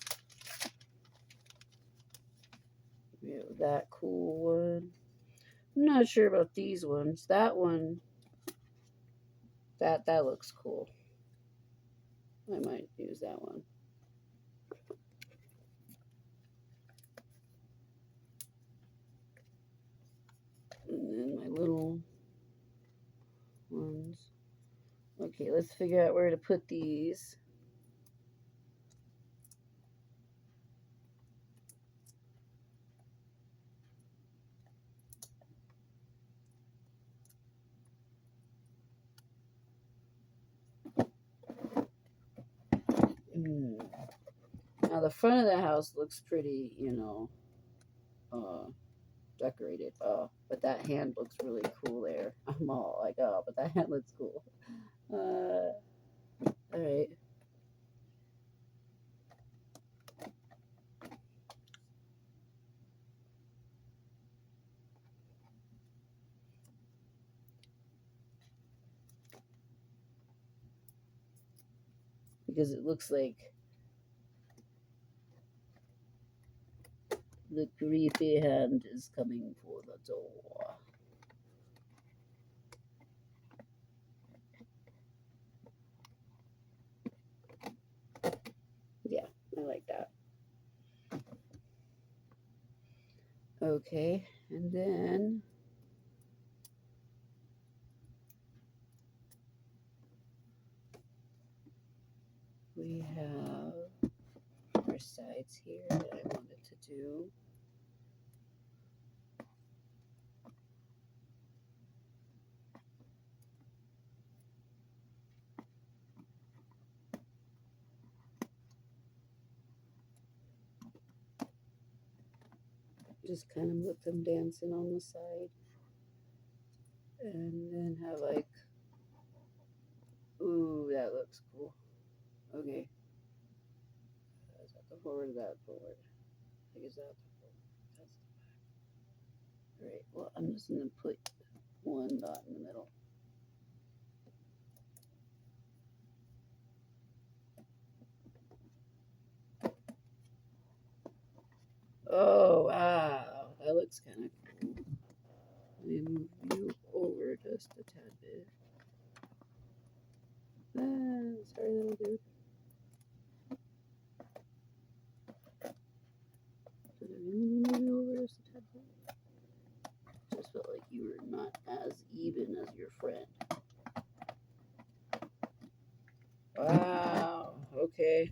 [SPEAKER 1] we have that cool one. I'm not sure about these ones. That one, that looks cool. I might use that one. And then my little ones. Okay, let's figure out where to put these. Now the front of the house looks pretty, you know, decorated. But that hand looks really cool there. I'm all like, oh, but that hand looks cool. All right. Because it looks like the creepy hand is coming for the door. Yeah, I like that. Okay, and then we have our sides here that I wanted to do. Just kind of put them dancing on the side. And then have like, ooh, that looks cool. Okay. Is that the forward or that forward? I think it's that the forward. That's the back. Alright, well, I'm just going to put one dot in the middle. Oh, wow. That looks kind of cool. Let me move you over just a tad bit. Sorry, little dude. Did I really move you over just a tad bit? Just felt like you were not as even as your friend. Wow. Okay.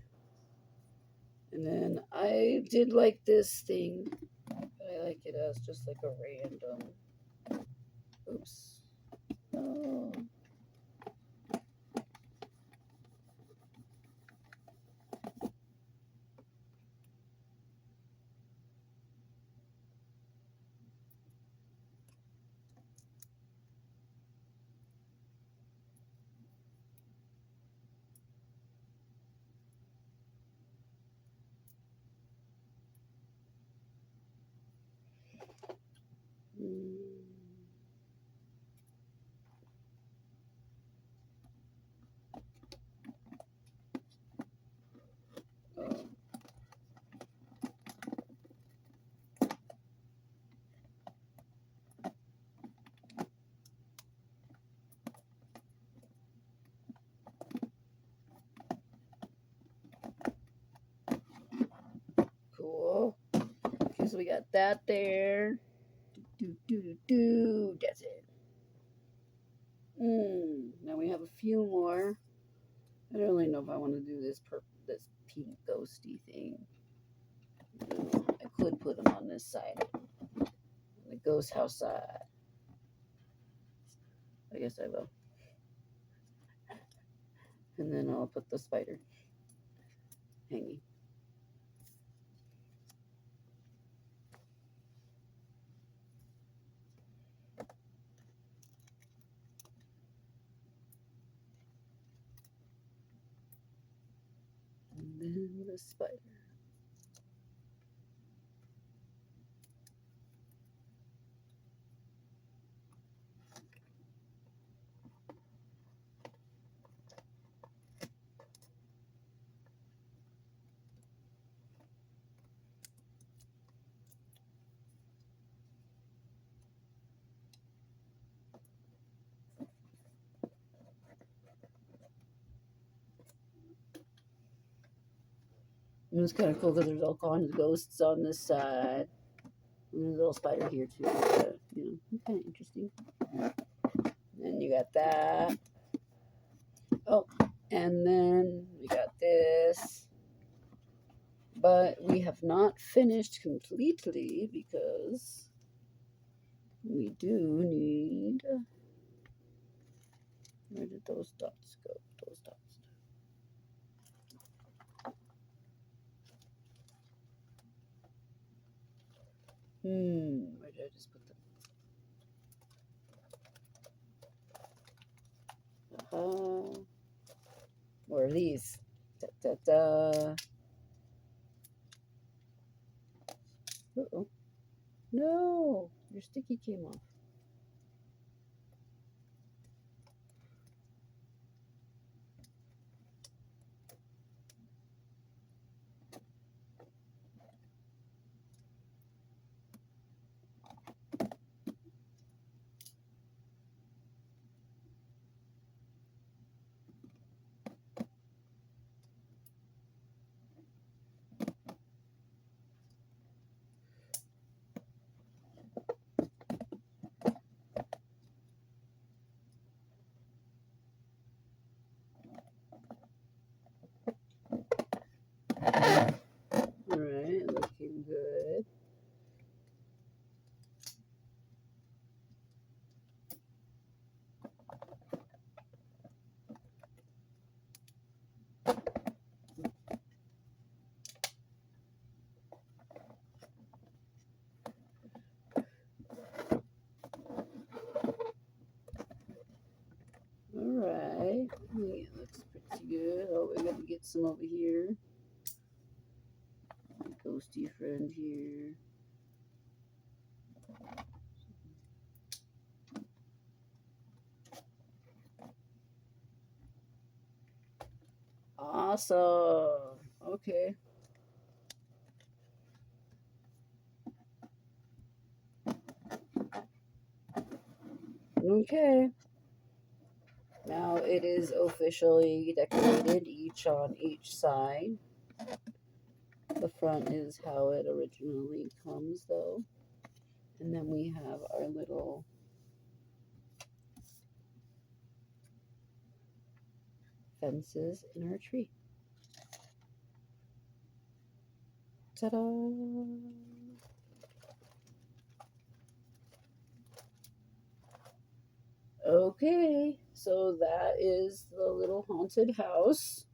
[SPEAKER 1] And then I did like this thing. I like it as just like a random. Oops. Oh. so we got that there. That's it. Now we have a few more. I don't really know if I want to do this pink ghosty thing. I could put them on this side, on the ghost house side. I guess I will. And then I'll put the spider hanging. And then the spider. And it's kind of cool because there's all kinds of ghosts on this side. And there's a little spider here too. You know, kind of interesting. And you got that. Oh, and then we got this. But we have not finished completely because we do need. Where did those dots go? Those dots. Where did I just put them? Where are these? Da, da, da. Uh-oh. No, your sticky came off. All right, looking good. All right, yeah, looks pretty good. Oh, we're gonna get some over here. Ghosty friend here. Awesome. Okay. Okay. Now it is officially decorated, each on each side. The front is how it originally comes, though. And then we have our little fences in our tree. Ta-da! Okay, so that is the little haunted house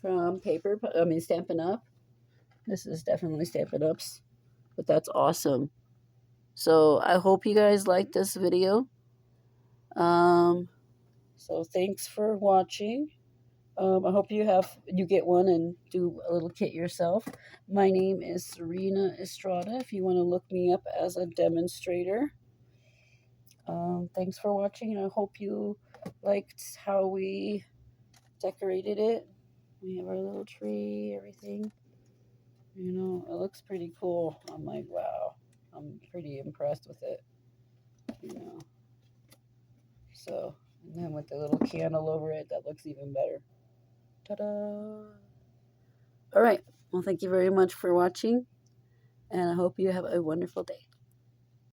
[SPEAKER 1] from Stampin' Up. This is definitely Stampin' Up's, but that's awesome. So I hope you guys liked this video. So thanks for watching. I hope you get one and do a little kit yourself. My name is Seryna Estrada. If you want to look me up as a demonstrator. Thanks for watching, and I hope you liked how we decorated it. We have our little tree, everything. You know, it looks pretty cool. I'm like, wow, I'm pretty impressed with it. You know, so and then with the little candle over it, that looks even better. Ta-da! All right. Well, thank you very much for watching. and I hope you have a wonderful day.